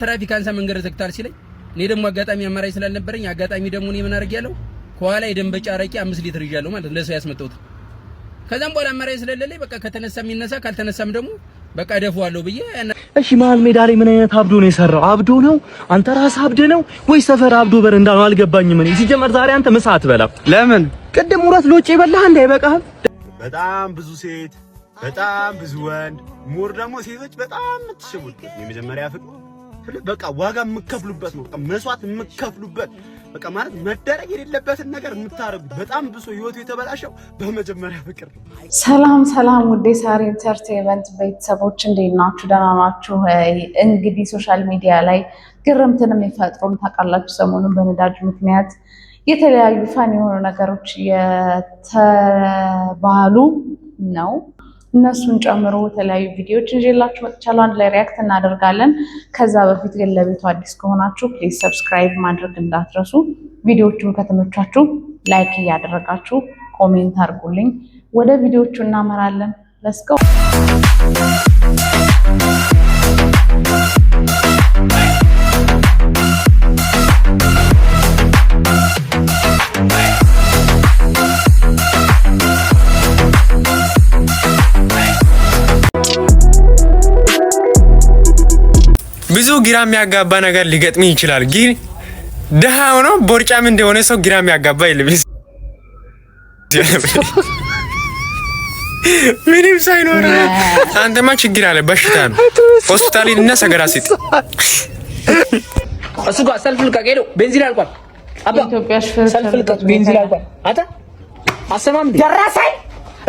ትራፊክ አንሳ መንገድ ዘግታል ሲለኝ እኔ ደግሞ አጋጣሚ አማራጭ ስላልነበረኝ አጋጣሚ ደግሞ እኔ ምን አርጋለሁ ከኋላ የደንበጫ አረቂ 5 ሊትር ይያለው ማለት ለሰው ያስመጣሁት ከዛም በኋላ አማራጭ ስለሌለኝ በቃ ከተነሳም ይነሳ ካልተነሳም ደግሞ በቃ ደፋዋለሁ ብዬ እሺ መሀል ሜዳ ላይ ምን አይነት አብዶ ነው የሰራው? አብዶ ነው አንተ ራስህ አብደ ነው ወይ ሰፈር አብዶ በረንዳ ነው? አልገባኝም። እኔ ሲጀመር ዛሬ አንተ ምሳ አትበላም። ለምን? ቅድም ውረት ሎጭ ይበላህ እንዳይበቃህ። በጣም ብዙ ሴት በጣም ብዙ ወንድ ሙር ደግሞ ሴቶች በጣም የምትሽቡበት የመጀመሪያ ፍቅር በቃ ዋጋ የምከፍሉበት ነው። በቃ መስዋዕት የምከፍሉበት በቃ ማለት መደረግ የሌለበትን ነገር የምታረጉት በጣም ብዙ ህይወቱ የተበላሸው በመጀመሪያ ፍቅር ነው። ሰላም ሰላም፣ ውዴ ሳሪ ኢንተርቴይንመንት ቤተሰቦች እንዴት ናችሁ? ደህና ናችሁ? እንግዲህ ሶሻል ሚዲያ ላይ ግርምትን የሚፈጥሩን ታውቃላችሁ። ሰሞኑን በነዳጅ ምክንያት የተለያዩ ፋን የሆኑ ነገሮች የተባሉ ነው። እነሱን ጨምሮ የተለያዩ ቪዲዮዎች እንጀላችሁ መጥቻለሁ። አንድ ላይ ሪያክት እናደርጋለን። ከዛ በፊት ግን ለቤቱ አዲስ ከሆናችሁ ፕሊዝ ሰብስክራይብ ማድረግ እንዳትረሱ። ቪዲዮዎቹን ከተመቻችሁ ላይክ እያደረጋችሁ ኮሜንት አድርጉልኝ። ወደ ቪዲዮዎቹ እናመራለን። ሌትስ ጎ። ብዙ ግራ የሚያጋባ ነገር ሊገጥም ይችላል። ግን ደሃ ሆኖ ቦርጫም እንደሆነ ሰው ግራ የሚያጋባ የለም። ምንም ሳይኖር አንተማ ችግር አለ፣ በሽታ ነው። ሆስፒታል ሄድና ሰገራ ሲጥ እሱ ጋር ሰልፍ ልቀቅ ሄዶ ቤንዚን አልቋል። አባ ሰልፍ ልቀቅ ቤንዚን አልቋል። አታ አሰማም ደረሰኝ።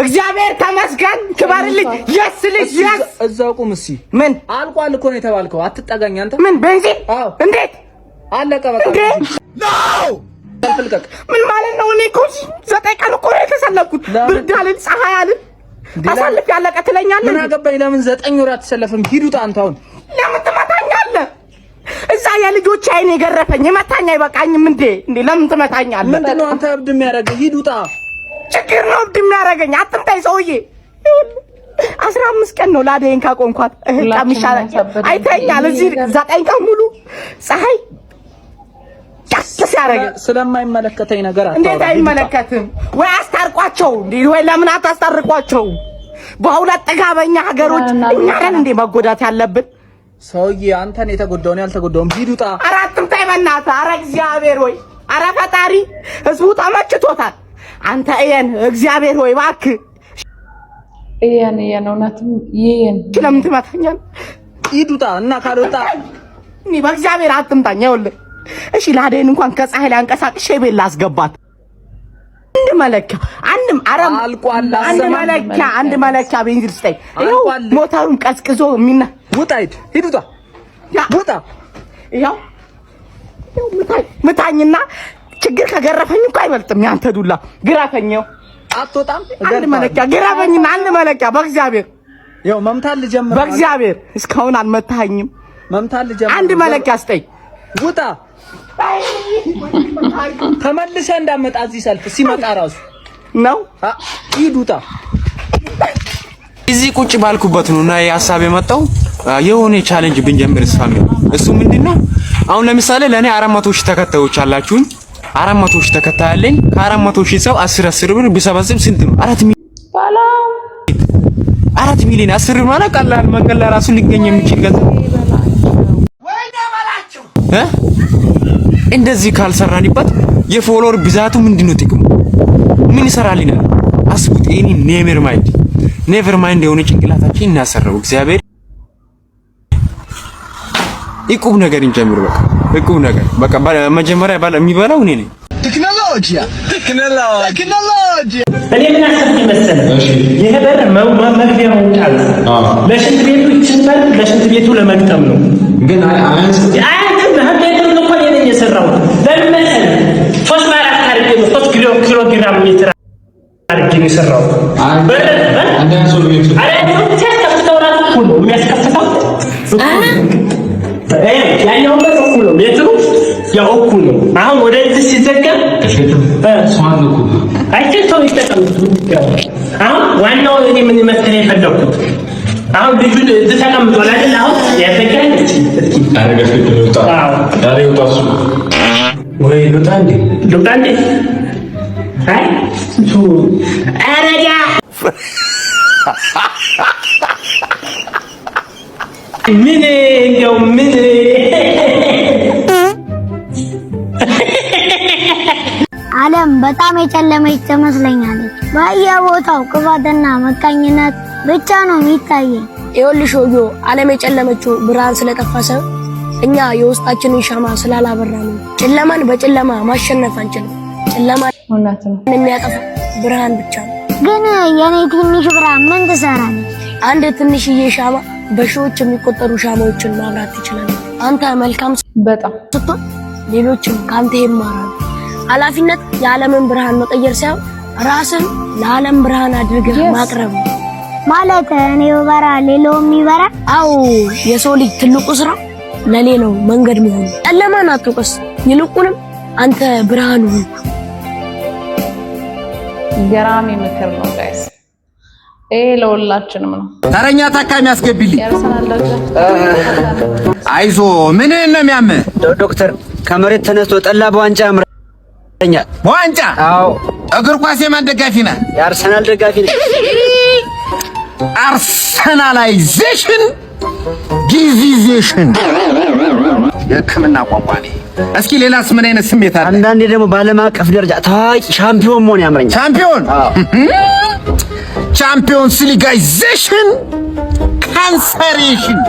እግዚአብሔር ተመስገን ክባርልኝ። የስልሽ ያስ እዛው ቁም። እሺ ምን አልቋል እኮ ነው የተባልከው። አትጠጋኝ አንተ። ምን ቤንዚን? አዎ እንዴት አለቀ በቃ። ነው ሰልፍ ልቀቅ። ምን ማለት ነው? እኔ እኮ 9 ቀን እኮ ነው የተሰለፍኩት። ብርድ አልን ፀሐይ አልን አሳልፍ ያለቀ ትለኛለህ። ምን አገባኝ? ለምን 9 ወር አትሰለፍም? ሂዱት አንተ አሁን ለምን ትመታኛለህ? እዛ የልጆች አይኔ ገረፈኝ። መታኛ አይበቃኝም እንዴ? ለምን ትመታኛለህ? ምንድነው አንተ እብድ የሚያደርግህ? ሂዱታ ችግር ነው እብድ የሚያደርገኝ። አትምታይ ሰውዬ። 15 ቀን ነው ላደይን ካቆንኳት እህል ቀምሻለ አይተኛል። እዚህ 9 ቀን ሙሉ ፀሐይ ያስስ ያረገ ስለማይመለከተኝ ነገር አታውራ። እንዴት አይመለከትም? ወይ አስታርቋቸው እንዴ! ወይ ለምን አታስታርቋቸው? በሁለት ጥጋበኛ ሀገሮች እኛ ነን እንዴ መጎዳት ያለብን? ሰውዬ አንተን የተጎዳው ነው ያልተጎዳውም። ሂዱታ። ኧረ አትምታይ በእናትህ። ኧረ እግዚአብሔር ወይ ኧረ ፈጣሪ ህዝቡ ተመችቶታል። አንተ እየን እግዚአብሔር ሆይ እባክህ እየን እውነትም እየን ለምን ትመታኛለህ? ሂዱታ እና ካልወጣ እኔ በእግዚአብሔር አትምታኝ። ይኸውልህ እሺ ላደይን እንኳን ከፀሐይ ላይ አንቀሳቅሼ ቤት ላስገባት አንድ መለኪያ አንድ መለኪያ ቤንዚን ስጠኝ። ይኸው ሞተሩን ቀዝቅዞ የሚና ውጣ። ሂዱታ ውጣ። ይኸው ምታኝና ችግር ከገረፈኝ እኮ አይበልጥም ያንተ ዱላ። ግረፈኝው አትወጣም። አንድ መለኪያ ግረፈኝና አንድ መለኪያ በእግዚአብሔር ያው መምታል ልጀምር። በእግዚአብሔር እስካሁን አልመታኸኝም። መምታል ልጀምር። አንድ መለኪያ ስጠኝ። ውጣ። ተመልሰህ እንዳመጣ እዚህ ሰልፍ ሲመጣ ራሱ ነው። ሂዱታ። እዚህ ቁጭ ባልኩበት ነውና የሐሳብ የመጣው የሆነ ቻሌንጅ ብንጀምር እስፋም ነው። እሱ ምንድነው? አሁን ለምሳሌ ለኔ 400,000 ተከታዮች አላችሁኝ። 400,000 ተከታይ አለኝ። ከ400,000 ሰው 10 ብር ቢሰበስብ ስንት ነው? 4 ሚሊዮን 10 ብር ማለት ቀላል መንገድ ላይ ራሱ ሊገኝ የሚችል ገንዘብ እንደዚህ ካልሰራንበት የፎሎወር ብዛቱ ምንድነው ጥቅሙ? ምን ይሰራልናል? አስቡት። እኔ ኔቨር ማይንድ የሆነ ጭንቅላታችን እናሰራው። እግዚአብሔር ይቁም ነገር እንጀምር። በቃ ይቁም ነገር በቃ መጀመሪያ የሚበላው እኔ ነኝ። ቴክኖሎጂ እኔ ምን አሰብኩ መሰለህ? ይሄ በር መግቢያው ጣል ለሽንት ቤቱ ይችላል። ለሽንት ቤቱ ለመግጠም ነው። ግን አያንስም ቤቱን እኮ እኔ ነኝ የሰራሁት። ለምን መሰለህ? 3 4 አድርጌ ነው 3 ኪሎ ግራም ሜትር አድርጌ ነው የሰራሁት። በር አንዳንድ ሰው ቤቱ ሲያስከፍተው ራሱ እኮ ነው የሚያስከፍተው። ያኛው በር እኩል ነው ሜትሩ ያው እኩል ነው። አሁን ወደ እዚህ ሲዘጋ ሷን እኮ አይተው ይተቀምጡ። አሁን ዋናው እኔ ምን መሰለህ የፈለኩት አሁን ልጁ ተቀምጧል አይደል? አሁን ያፈካኝ እቺ አረጋሽ ልውጣ ዳሬ ወጣሱ ወይ ልውጣ እንዴ አይ ቱ አረጋ ምን እንደው ምን ዓለም በጣም የጨለመች ትመስለኛለች። በየቦታው ክፋትና መቃኝነት ብቻ ነው የሚታየኝ። ይኸውልሽ ወዮ ዓለም የጨለመችው ብርሃን ስለጠፋ ሳይሆን እኛ የውስጣችንን ሻማ ስላላበራ ነው። ጨለማን በጨለማ ማሸነፍ አንችልም። ጨለማን የሚያጠፋ ብርሃን ብቻ ነው። ግን የኔ ትንሽ ብርሃን ምን ትሰራለች? አንድ ትንሽዬ ሻማ በሺዎች የሚቆጠሩ ሻማዎችን ማብራት ይችላል። አንተ መልካም በጣም ስትሆን ሌሎችም ካንተ ይማራሉ። ኃላፊነት የዓለምን ብርሃን መቀየር ሳይሆን ራስን ለዓለም ብርሃን አድርገህ ማቅረብ ማለት እኔ በራ ሌላውም ይበራ። አዎ የሰው ልጅ ትልቁ ስራ ለሌላው መንገድ መሆን። ጨለማን አትውቀስ፣ ይልቁንም አንተ ብርሃን ሁን። ገራሚ ምክር ነው ጋይስ። ለሁላችንም ነው። ተረኛ ታካሚ አስገቢልኝ። አይዞ ምን ነው የሚያምህ? ዶክተር ከመሬት ተነስቶ ጠላ በዋንጫ ያምረኛል። በዋንጫ? አዎ። እግር ኳስ የማን ደጋፊ ነህ? የአርሰናል ደጋፊ ነኝ። አርሰናላይዜሽን ዲዚዜሽን የሕክምና ቋንቋ ነው። እስኪ ሌላስ ምን አይነት ስሜት አለ? አንዳንዴ ደግሞ በዓለም አቀፍ ደረጃ ታዋቂ ሻምፒዮን መሆን ያምረኛል። ሻምፒዮን? ቻምፒዮንስ ሊጋይዜሽን ካንሰሬሽን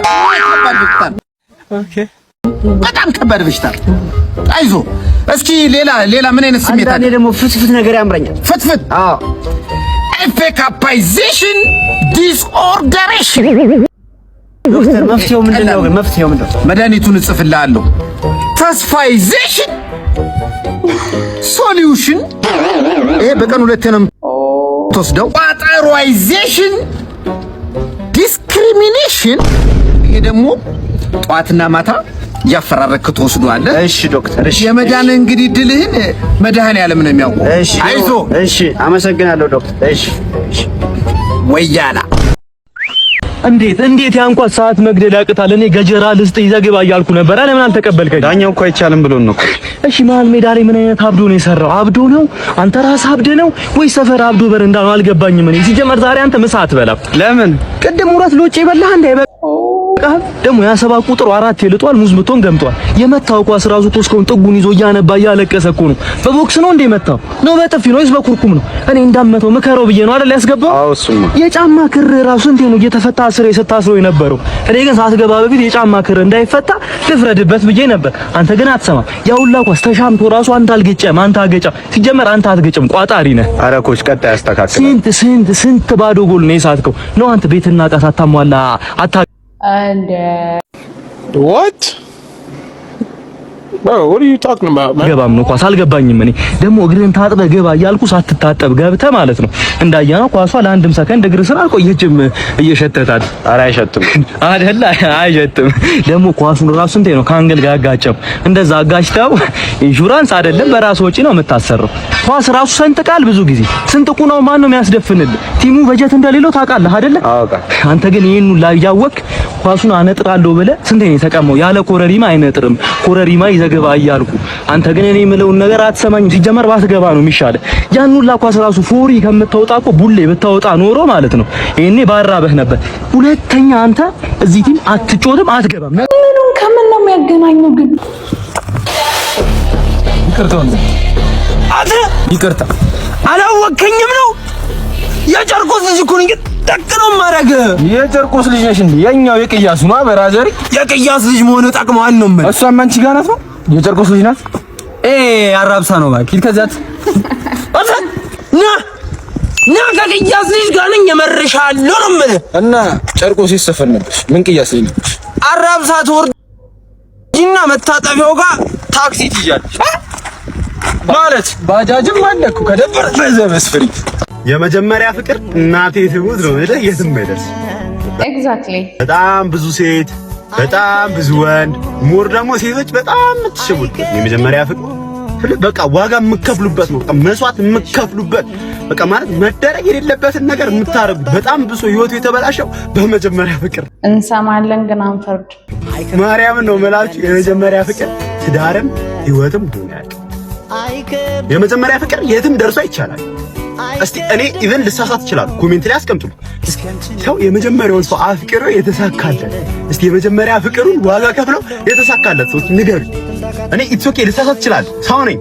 በጣም ከባድ በሽታ። አይዞ እስኪ ሌላ ምን አይነት ስሜት አለ? አንዳንዴ ደግሞ ፍትፍት ነገር ያምረኛል። ፍትፍት? አዎ። ኤፒካፓይዜሽን ዲስኦርደሬሽን። ዶክተር መፍትሄው ምንድነው? መፍትሄው ምንድነው? መድኃኒቱን እጽፍልሃለሁ። ተስፋይዜሽን ሶሉሽን። ይሄ በቀን 2 ነው ተወስደው። ቋጠሮይዜሽን ዲስክሪሚኔሽን። ይሄ ደግሞ ጧትና ማታ ያፈራረክ ተወስዷለህ። እሺ ዶክተር፣ እሺ። የመዳን እንግዲህ ድልህን መድኃኒዓለም ነው የሚያውቀው። እሺ አይዞ። እሺ አመሰግናለሁ ዶክተር። እሺ ወያላ እንዴት ያንኳት ሰዓት መግደል ያቅታል? እኔ ገጀራ ልስጥ ይዘህ ግባ እያልኩ ነበር። ለምን አልተቀበልከኝ? ዳኛው እኮ አይቻልም ብሎን ነው። እሺ መሀል ሜዳ ላይ ምን አይነት አብዶ ነው የሰራው? አብዶ ነው? አንተ ራስህ አብደ ነው ወይስ ሰፈር አብዶ በረንዳ ነው? አልገባኝም። እኔ ሲጀመር ዛሬ አንተ ምሳ አትበላም። ለምን? ቅድም ሁለት ሎጭ በላህ እንደ ደግሞ ያ7 ቁጥሩ 4 ይልጧል። ሙዝ ምቶን ገምጧል። የመታው ኳስ ራሱ እስካሁን ጥጉን ይዞ እያነባ እያለቀሰ እኮ ነው። በቦክስ ነው እንደ መታው ነው? በጥፊ ነው ወይስ በኩርኩም ነው? እኔ እንዳመተው ምከረው ብዬ ነው አይደል ያስገባው? አዎ እሱማ። የጫማ ክር ራሱ እንዴ ነው እየተፈታ ስታስረው የነበረው። እኔ ግን ሳትገባ በፊት የጫማ ክር እንዳይፈታ ልፍረድበት ብዬ ነበር። አንተ ግን አትሰማም። ያውላ ኳስ ተሻምቶ ራሱ አንተ አልገጨም። አንተ አገጫ ሲጀመር አንተ አትገጭም፣ ቋጣሪ ነህ። ኧረ ኮች ቀጣይ ያስተካክል። ስንት ባዶ ጎል ነው የሳትከው? ነው አንተ ቤትና ዕቃ ሳታሟላ And what? Bro, what are you talking about, man? ገባም ነው ኳስ አልገባኝም። እኔ ደግሞ እግርህን ታጥበህ ገባ እያልኩ ሳትታጠብ ገብተህ ማለት ነው። እንዳያነው ኳሷ ለአንድም ሰከንድ እግር ስራ አልቆየችም እየሸተታት። ኧረ አይሸትም አይደለ? አይሸትም። ደግሞ ኳሱን ራሱ እንዴ ነው ከአንገል ጋር አጋጨው። እንደዛ አጋጭተው ኢንሹራንስ አይደለም በራሱ ወጪ ነው የምታሰረው። ኳስ ራሱ ሰንጥቃል ብዙ ጊዜ። ስንጥቁ ነው ማን ነው የሚያስደፍንልህ? ቲሙ በጀት እንደሌለው ታውቃለህ አይደለ? አንተ ግን ይሄን ሁሉ ያወቅ ኳሱን አነጥራለሁ ብለህ ስንቴ ነው የተቀመው? ያለ ኮረሪማ አይነጥርም። ኮረሪማ ይዘገባ እያልኩ አንተ ግን እኔ የምለውን ነገር አትሰማኝም። ሲጀመር ባትገባ ነው የሚሻለው። ያን ሁላ ኳስ ራሱ ፎሪ ከምታወጣ እኮ ቡሌ ብታወጣ ኖሮ ማለት ነው ይሄኔ ባራበህ ነበር። ሁለተኛ አንተ እዚህ ቲም አትጮትም፣ አትገባም። ምኑን ከምን ነው የሚያገናኘው ግን? ይቅርታ አላወቀኝም ነው። የጨርቆስ ልጅ እኮ ነኝ። ጠቅኖ ማረግ የጨርቆስ ልጅ ነሽ እንዴ? የኛው የቅያሱ ነው በራዘሪ። የቅያስ ልጅ መሆኑ ጠቅመዋል ነው ምን? እሷም አንቺ ጋር ናት ነው? የጨርቆስ ልጅ ናት። አራብሳ ነው ባኪል ከዛት ና ከቅያስ ልጅ ጋር ነኝ የመርሻለሁ ነው ምን? እና ጨርቆስ ይሰፈር ነበር። ምን ቅያስ ልጅ ነች? አራብሳ ትወርጂና መታጠቢያው ጋር ታክሲ ትይዣለሽ ማለት ባጃጅም አለኩ ከደበር በዘመስፍሪ የመጀመሪያ ፍቅር እናቴ ትሙት ነው አይደል? የትም አይደርስ። ኤግዛክትሊ። በጣም ብዙ ሴት፣ በጣም ብዙ ወንድ፣ ሙር ደግሞ ሴቶች በጣም የምትሽቡት የመጀመሪያ ፍቅር በቃ ዋጋ የምከፍሉበት ነው። በቃ መስዋዕት የምከፍሉበት በቃ ማለት መደረግ የሌለበትን ነገር የምታረጉ በጣም ብሶ ህይወቱ የተበላሸው በመጀመሪያ ፍቅር። እንሰማለን ግን አንፈርድ። ማርያምን ነው መላችሁ። የመጀመሪያ ፍቅር ትዳርም ህይወትም ሆኗል። የመጀመሪያ ፍቅር የትም ደርሶ ይቻላል። እስቲ እኔ ኢቭን ልሳሳት ይችላል። ኮሜንት ላይ አስቀምጡልኝ። ሰው የመጀመሪያውን ሰው አፍቅሮ የተሳካለት እስቲ የመጀመሪያ ፍቅሩን ዋጋ ከፍሎ የተሳካለት ሰው ንገሩ። እኔ ኢትስ ኦኬ ልሳሳት ይችላል። ሰው ነኝ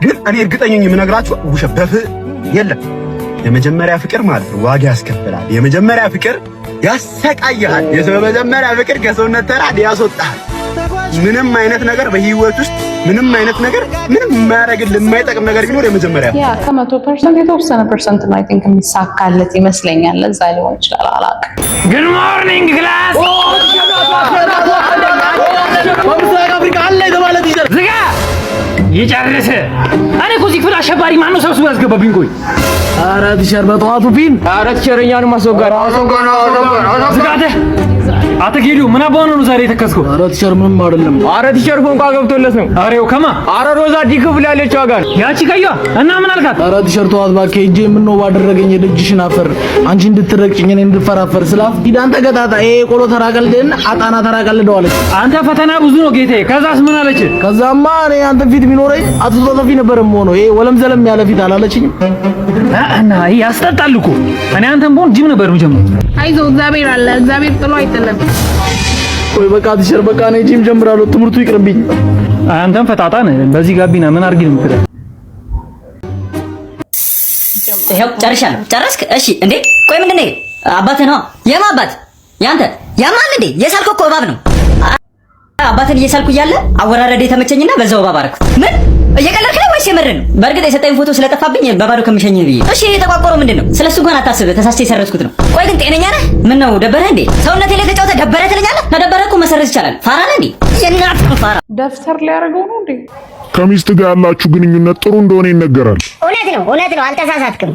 ግን እኔ እርግጠኛ ነኝ የምነግራችሁ ውሸት የለም። የመጀመሪያ ፍቅር ማለት ነው ዋጋ ያስከፍላል። የመጀመሪያ ፍቅር ያሰቃያል። የመጀመሪያ ፍቅር ከሰውነት ተራ ያስወጣል። ምንም አይነት ነገር በህይወት ውስጥ ምንም አይነት ነገር ምንም የማያደርግልህ የማይጠቅም ነገር ቢኖር የመጀመሪያ ከ100% የተወሰነ ፐርሰንት ነው አይ ቲንክ የሚሳካለት ይመስለኛል። ለዛ ሊሆን ይችላል አላውቅም። ጉድ ሞርኒንግ ክላስ በምስራቅ አፍሪካ አለ የተባለ ቲሸርት ዝጋ ይጨርስ። እኔ እኮ እዚህ ክፍል አሸባሪ ማነው ሰብስቦ ያስገባብኝ? ቆይ ኧረ ቲሸርት በጠዋቱ ፊልም ኧረ ቲሸርኛን ማስወጋድ ዝጋተ አተ ጌዲዮ ምን አባው ነው ዛሬ የተከስከው? ኧረ ቲሸርት ምንም አይደለም። ኧረ ቲሸርት ፎንቃ ገብቶለት ነው። አሬው ከማ ኧረ ሮዛ ዲክፍል ያለችው ጋር ያቺ ቀይዋ እና ምን አልካት? ኧረ ቲሸርቱ አጥባከ እጄ ምን ነው ባደረገኝ የደጅሽን አፈር አንቺ እንድትረቅጭኝ እኔ እንድፈራፈር ስላፍ ሂዳን ተገጣጣ ይሄ ቆሎ ተራቀልደና አጣና ተራቀልደው አለች። አንተ ፈተና ብዙ ነው ጌቴ። ከዛስ ምን አለች? ከዛማ እኔ አንተ ፊት ቢኖረኝ አጥቶ ተፊ ነበር የምሆነው። ይሄ ወለም ዘለም ያለ ፊት አላለችኝ እና ይሄ ያስጠጣል እኮ እኔ አንተም ቦን ጅም ነበር ምጀምር። አይዞህ እግዚአብሔር አለ። እግዚአብሔር ጥሎ አይተለም። ቆይ በቃ ቲሸር በቃ ነው ጂም ጀምራለሁ። ትምህርቱ ይቅርብኝ። አንተም ፈጣጣ ነህ። በዚህ ጋቢና ምን አድርጊ ነው የምትለው? ይሄው ጨርሻለሁ። ጨረስክ? እሺ። እንዴ ቆይ ምንድን ነው? አባትህ ነው። የማ አባት? ያንተ ያማል እንዴ? የሳልከው እኮ እባብ ነው። አባትን እየሳልኩ እያለ አወራረደ የተመቸኝና በዛው እባብ አደረኩት። ምን እየቀለድክ ነው ወይስ የምርህ ነው? በእርግጥ የሰጠኝ ፎቶ ስለጠፋብኝ በባዶ ከምሸኝ ብዬ። እሺ የተቋቆረው ምንድን ነው? ስለሱ እንኳን አታስብ። ተሳስቼ የሰረዝኩት ነው። ቆይ ግን ጤነኛ ነህ? ምን ነው ደበረህ እንዴ? ሰውነቴ ላይ ተጫውተህ ደበረህ ትለኛለህ? ከደበረህ እኮ መሰረዝ ይቻላል። ፋራ ነህ እንዴ? የእናትህ ፋራ ደፍተር ሊያደርገው ነው እንዴ? ከሚስት ጋር ያላችሁ ግንኙነት ጥሩ እንደሆነ ይነገራል። እውነት ነው፣ አልተሳሳትክም።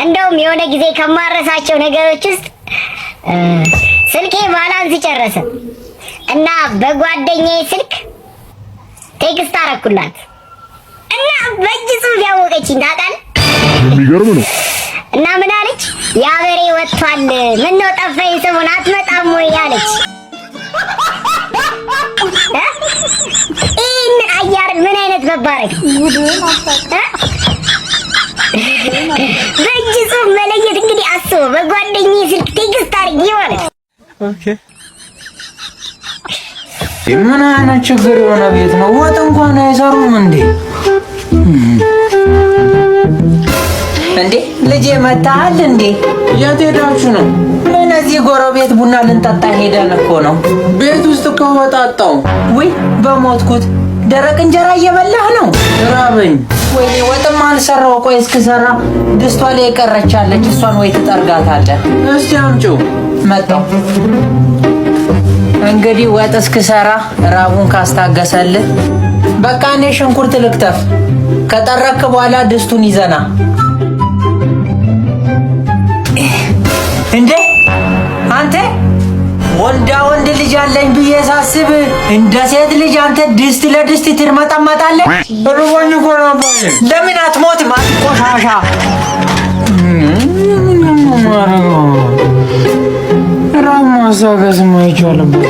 እንደውም የሆነ ጊዜ ከማረሳቸው ነገሮች ውስጥ ስልኬ ባላንስ ጨረሰ እና በጓደኛዬ ስልክ ቴክስት አደረኩላት እና በእጅ ጽሑፍ ያወቀችኝ ታውቃለህ። የሚገርም ነው። እና ምን አለች? ያበሬ ወጥቷል፣ ምን ነው ጠፋኝ፣ ሰሞኑን አትመጣም ወይ አለች። ይህን አያር ምን አይነት መባረክ! በእጅ ጽሑፍ መለየት እንግዲህ አስበው። በጓደኛዬ ስልክ ቴክስት አድርጌ ማለት ኦኬ። ምን አይነት ችግር የሆነ ቤት ነው? ወጥ እንኳን አይሰሩም እንዴ? እንዴ ልጄ መጣል እንዴ? የት ሄዳችሁ ነው? ምን እዚህ ጎረቤት ቡና ልንጠጣ ሄደን እኮ ነው። ቤት ውስጥ እኮ ወጥ አጣው። ወይ በሞትኩት ደረቅ እንጀራ እየበላህ ነው? ራበኝ። ወይኔ ወጥም አልሰራው። ቆይ እስክሰራ ድስቷ ላይ የቀረቻለች፣ እሷን ወይ ትጠርጋታለህ። እስቲ አምጪው። መጣው። እንግዲህ ወጥ እስክሰራ ራቡን ካስታገሰልህ በቃ እኔ ሽንኩርት ልክተፍ። ከጠረክ በኋላ ድስቱን ይዘና። እንዴ አንተ ወንዳ ወንድ ልጅ አለኝ ብዬ ሳስብ እንደ ሴት ልጅ አንተ ድስት ለድስት ትርመጠመጣለህ። ሩቦኝ እኮ ነው። ለምን አትሞትም? ቆሻሻ ራብ ማሳገስ ማይቻልበት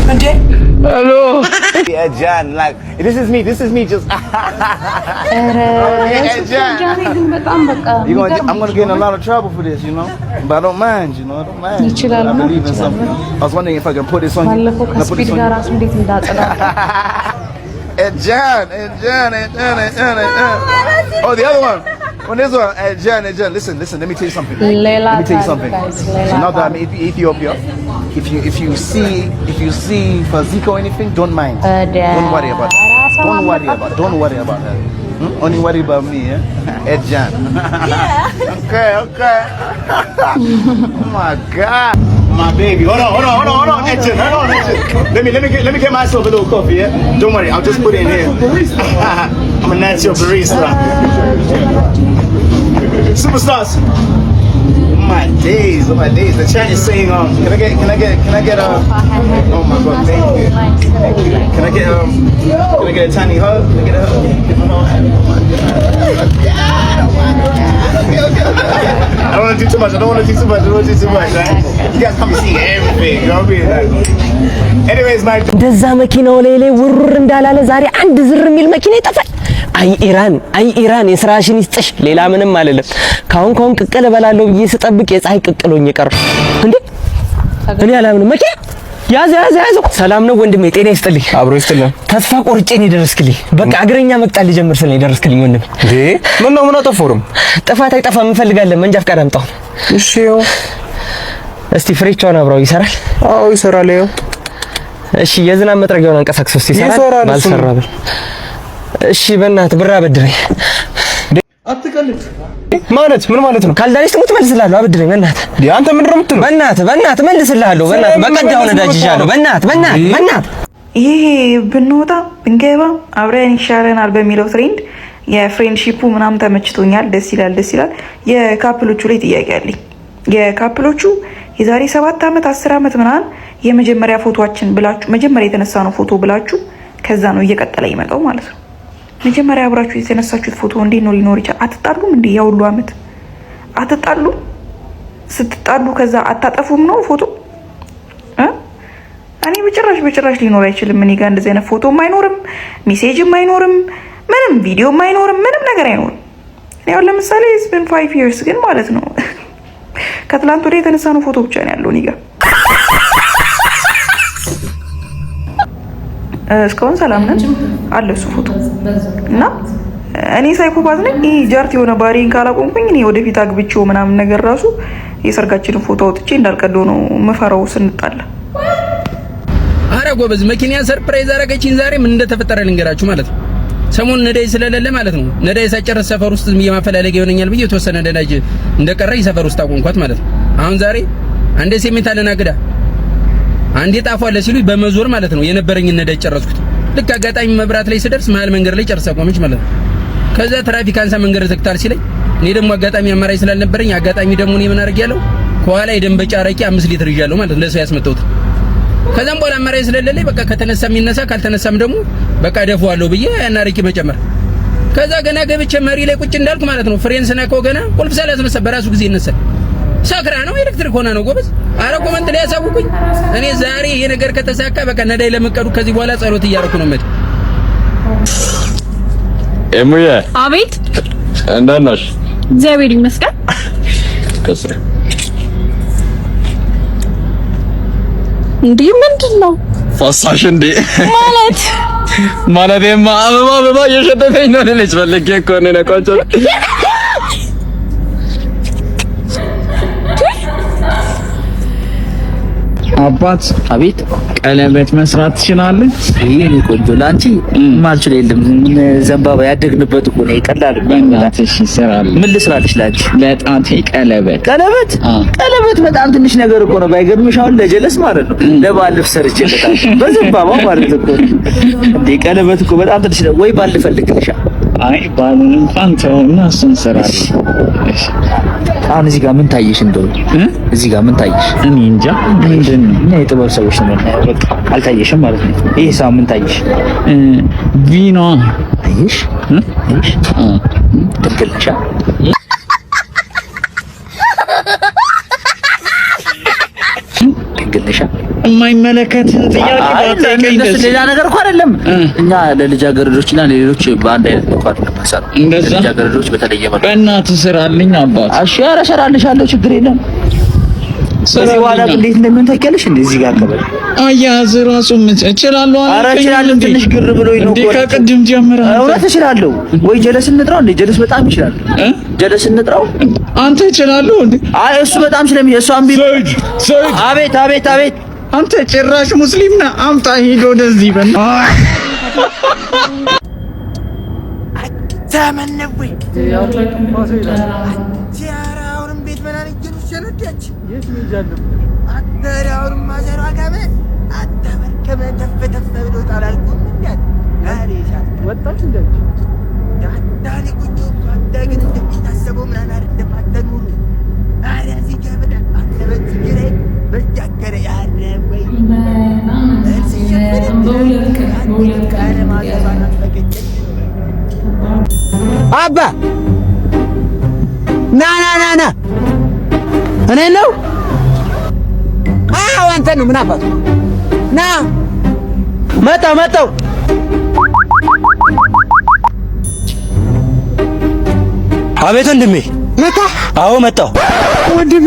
ነገር Hello. Yeah, John, like this is me just I'm gonna get in a lot of trouble for this, you know, but I don't mind, you know, I don't mind. I believe in something. I was wondering if I can put this on you. And John. Oh, the other one. On this one, John, listen, let me tell you something. So now that I'm in Ethiopia, if you see physique or anything, don't mind. Don't worry about that. Don't worry about that. Only worry about me, yeah? John. Okay. Oh my God. My baby. Hold on, Edson. Let me get myself a little coffee, yeah? Don't worry, I'll just put it in here. I'm a natural barista. Superstars. my days. The chat is saying, can I get oh my God, thank you. Can I get a tiny hug? Can I get a hug? Give a hug. I don't want to do too much. Right? You guys come and see everything. You know what I mean? Like, anyways, my. እንደዛ መኪናው ላይ ውርር እንዳላለ ዛሬ አንድ ዝር የሚል መኪና ይጠፋል። አይ ኢራን የስራሽን ይስጥሽ። ሌላ ምንም አይደለም። ካሁን ቅቅል እበላለሁ ብዬ ስጠብቅ የፀሐይ ቅቅሎኝ ቀረ እንዴ! እኔ አላምንም። መኪና ያዘ። ሰላም ነው ወንድሜ፣ ጤና ይስጥልኝ። አብሮ ይስጥልኝ። ተስፋ ቆርጬ ነው የደረስክልኝ። በቃ እግረኛ መቅጣት ልጀምር ስለኝ ደረስክልኝ ወንድሜ። እንዴ ምን አጠፋሁም? ጥፋት አይጠፋም። እንፈልጋለን መንጃ ፍቃድ አምጣው። እሺ ያው እስቲ ፍሬቻውን አብራው ይሰራል? አዎ ይሰራል። ያው እሺ የዝናብ መጥረጊያውን አንቀሳቅሰው እስቲ ይሰራል? ባልሰራብ። እሺ በእናትህ ብር አበድረኝ። አትቀልድ ማለት ምን ማለት ነው? ካልዳሪስ ትሙት መልስልሃለሁ። አበድረኝ በእናትህ። አንተ ምንድን ነው የምትለው? በእናትህ መልስልሃለሁ። በእናትህ በቀዳው ነዳጅ ይዣለሁ። በእናትህ ይሄ ብንወጣ ብንገባ አብረን ይሻለናል በሚለው ትሬንድ የፍሬንድሺፑ ምናምን ተመችቶኛል። ደስ ይላል። የካፕሎቹ ላይ ጥያቄ አለኝ። የካፕሎቹ የዛሬ 7 ዓመት 10 ዓመት ምናምን የመጀመሪያ ፎቶአችን ብላችሁ መጀመሪያ የተነሳ ነው ፎቶ ብላችሁ ከዛ ነው እየቀጠለ ይመጣው ማለት ነው። መጀመሪያ አብራችሁ የተነሳችሁት ፎቶ እንዴት ነው ሊኖር ይችላል? አትጣሉም እንዴ? ያ ሁሉ ዓመት አትጣሉም? ስትጣሉ ከዛ አታጠፉም ነው ፎቶ? እኔ በጭራሽ ሊኖር አይችልም። እኔ ጋር እንደዚህ አይነት ፎቶም አይኖርም፣ ሜሴጅም አይኖርም፣ ምንም ቪዲዮም አይኖርም፣ ምንም ነገር አይኖርም። ያው ለምሳሌ ስፔን 5 years ግን ማለት ነው ከትላንት ወዲያ የተነሳ ነው ፎቶ ብቻ ነው ያለው እኔ ጋር። እስካሁን ሰላም ነን አለ እሱ ፎቶ እና እኔ ሳይኮፓት ነኝ። ይሄ ጃርት የሆነ ባሪን ካላቆምኩኝ እኔ ወደፊት አግብቼው ምናምን ነገር ራሱ የሰርጋችንን ፎቶ አውጥቼ እንዳልቀደው ነው መፈራው ስንጣላ። አረ ጎበዝ መኪና ሰርፕራይዝ አረገችኝ ዛሬ። ምን እንደተፈጠረ ልንገራችሁ ማለት ነው። ሰሞኑን ነዳጅ ስለሌለ ማለት ነው ነዳጅ ሳጨርስ ሰፈር ውስጥ የማፈላለግ ይሆነኛል ብዬ የተወሰነ ነዳጅ እንደቀረኝ ሰፈር ውስጥ አቆምኳት ማለት ነው። አሁን ዛሬ አንዴ ሴሜንት አለናግዳ አንዴ ጣፏለ ሲሉኝ በመዞር ማለት ነው የነበረኝ ነዳጅ ጨረስኩት። ልክ አጋጣሚ መብራት ላይ ስደርስ መሀል መንገድ ላይ ጨርሳ ቆመች ማለት ነው። ከዛ ትራፊክ አንሳ መንገድ ዘግታል ሲለኝ እኔ ደግሞ አጋጣሚ አማራጭ ስላልነበረኝ አጋጣሚ ደግሞ እኔ ምን አድርጌያለሁ ከኋላ የደንበጫ አረቄ 5 ሊትር ይዣለሁ ማለት ለሰው ያስመጣሁት። ከዛም በኋላ አማራጭ ስለሌለኝ በቃ ከተነሳ የሚነሳ ካልተነሳም ደግሞ በቃ ደፋዋለሁ ብዬ ያን አረቄ መጨመር። ከዛ ገና ገብቼ መሪ ላይ ቁጭ እንዳልኩ ማለት ነው ፍሬን ስነካው ገና ቁልፍ ሳላስነሳ በራሱ ጊዜ ይነሳል። ሰክራ ነው ኤሌክትሪክ ሆና ነው ጎበዝ። አረ ኮመንት ላይ ያሳውቁኝ። እኔ ዛሬ ይሄ ነገር ከተሳካ በቃ ነዳይ ለመቀዱ ከዚህ በኋላ ጸሎት እያደረኩ ነው ማለት። እሙዬ አቤት። እንደት ነሽ? እግዚአብሔር ይመስገን። ከስር እንዴ ምንድን ነው ፈሳሽ እንዴ? ማለቴማ አበባ እየሸተተኝ ነው ልልሽ ፈልጌ እኮ ነው ቆንጆ አባት አቤት። ቀለበት መስራት ትችላለህ? ይሄ ቆንጆ ላንቺ ማልችል የለም። ዘንባባ ያደግንበት እኮ ነው። ይቀላል። በእናትሽ ይሰራል። ምን ልስራልሽ ላንቺ? ለጣቴ ቀለበት በጣም ትንሽ ነገር እኮ ነው። ባይገርምሽ አሁን ለጀለስ ማለት ነው ለባልፍ ሰርቼለታል በዘንባባ ማለት እኮ እንዴ። ቀለበት እኮ በጣም ትንሽ ነው። ወይ ባል ፈልግልሻ? አይ ባሉን እንኳን ተውና እሱን እንሰራለን። አሁን እዚህ ጋር ምን ታየሽ? እንደው እዚህ ጋር ምን ታየሽ? እኔ እንጃ ምንድን ነው። እኛ የጥበብ ሰዎች ነን። በቃ አልታየሽም ማለት ነው። ይሄ ሳው ምን ታየሽ? ቪኖ አይሽ ትክክልሻ። ትክክልሻ። የማይመለከትን ጥያቄ ባታቀኝ ደስ ሌላ ነገር እኮ አይደለም። እኛ ለልጃገረዶችና ለሌሎች በአንድ አይነት ነው አይደለም ማሰራ። ለልጃገረዶች በተለየ ማለት በእናትህ ስራልኝ አባት። እሺ ኧረ እሰራልሻለሁ፣ ችግር የለም። ስለዚህ በኋላ እንዴት እንደምን ታውቂያለሽ? እንደዚህ ጋር አቀበል አያዝ ራሱ እችላለሁ። ኧረ እችላለሁ። ትንሽ ግር ብሎኝ ነው እኮ ከቅድም ጀምረህ። እውነት እችላለሁ ወይ? ጀለስ እንጥራው እንዴ? ጀለስ በጣም ይችላል። ጀለስ እንጥራው። አንተ እችላለሁ እንዴ? አይ እሱ በጣም ስለሚችል እሱ አምቢ። አቤት አንተ ጭራሽ ሙስሊም ነህ። አምጣ ሂድ ወደዚህ በል ተመነወይ አባ ና እኔ ነው አንተ ነው ምን አባቱ ና መጣው አቤት ወንድሜ መጣ አዎ መጣው ወንድሜ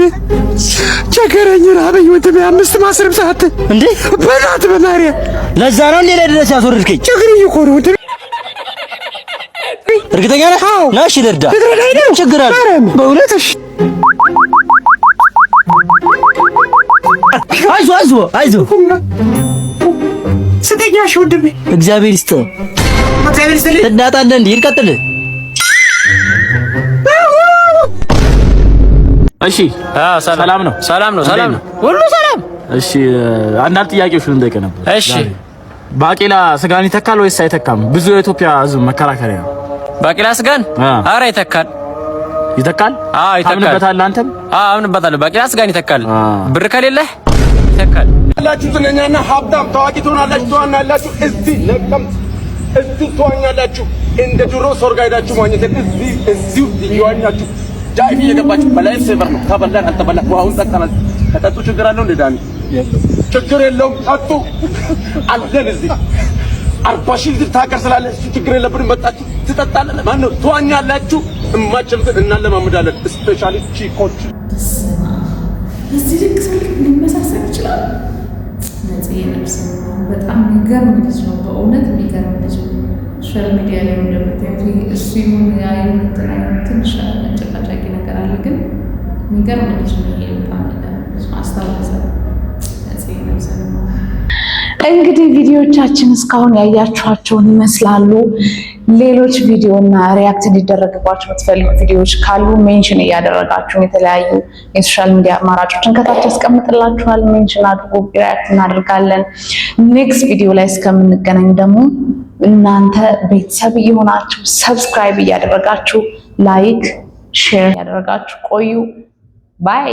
ቸገረኝ ራበኝ ወንድሜ 5 ማስረብ ሰዓት እንዴ በናት በማርያም ለዛ ነው እንዴ ለድረስ ያስወርድከኝ ቸገረኝ እኮ ነው ወንድሜ እርግጠኛ ነህ ናሽ ልርዳ ችግር አለ በእውነት እሺ አይዞህ ስተኛሽ ወንድሜ እግዚአብሔር ይስጥህ ትዳጣለህ እንዴ ይቀጥል እሺ ሰላም ነው ሁሉ ሰላም እሺ አንዳንድ ጥያቄዎችን እንጠይቅህ ነበር እሺ ባቄላ ስጋን ይተካል ወይስ አይተካም ብዙ የኢትዮጵያ ህዝብ መከራከሪያ ነው ባቄላ ስጋን ኧረ ይተካል አዎ ይተካል አምንበታለህ አንተም አምንበታለሁ ባቄላ ስጋን ይተካል ብር ከሌለህ ይተካል ያላችሁ ዝነኛና ሀብታም ታዋቂ ትሆናላችሁ እዚህ ለቀምት እዚህ ትዋኛላችሁ እንደ ድሮ ሶርጋ ሄዳችሁ ማግኘት እዚሁ እየዋኛችሁ ዳይቭ እየገባችሁ በላይፍ ሴቨር ነው ተበላን አልተበላን ውሃውን ጠጣናል ከጠጡ ችግር አለው እንደ ዳኒ ችግር የለውም ጠጡ አለን እዚህ 40 ሺህ ልጅ ታቀር ስላለ እሱ ችግር የለብንም መጣችሁ ትጠጣለህ ማነው ትዋኛላችሁ እማችልትን እናለማምዳለን ስፔሻሊ ቺኮች እዚህ ልክ ስልክ ሊመሳሰል ይችላል ነጽዬ ነፍስ በጣም የሚገርም ልጅ ነው በእውነት የሚገርም ልጅ ነው ሶሻል ሚዲያ ላይ እንደምታዩት እሱ ይሁን ያዩን ትንሽ ጨቃጫቂ ነገር አለ ግን የሚገርም ልጅ ነው ይሄ በጣም አስታወሰ ነጽዬ ነፍስ እንግዲህ ቪዲዮቻችን እስካሁን ያያችኋቸውን ይመስላሉ። ሌሎች ቪዲዮና ሪያክት እንዲደረግባችሁ የምትፈልጉ ቪዲዮዎች ካሉ ሜንሽን እያደረጋችሁ የተለያዩ የሶሻል ሚዲያ አማራጮችን ከታች ያስቀምጥላችኋል። ሜንሽን አድርጉ፣ ሪያክት እናደርጋለን። ኔክስት ቪዲዮ ላይ እስከምንገናኝ ደግሞ እናንተ ቤተሰብ እየሆናችሁ ሰብስክራይብ እያደረጋችሁ ላይክ፣ ሼር እያደረጋችሁ ቆዩ። ባይ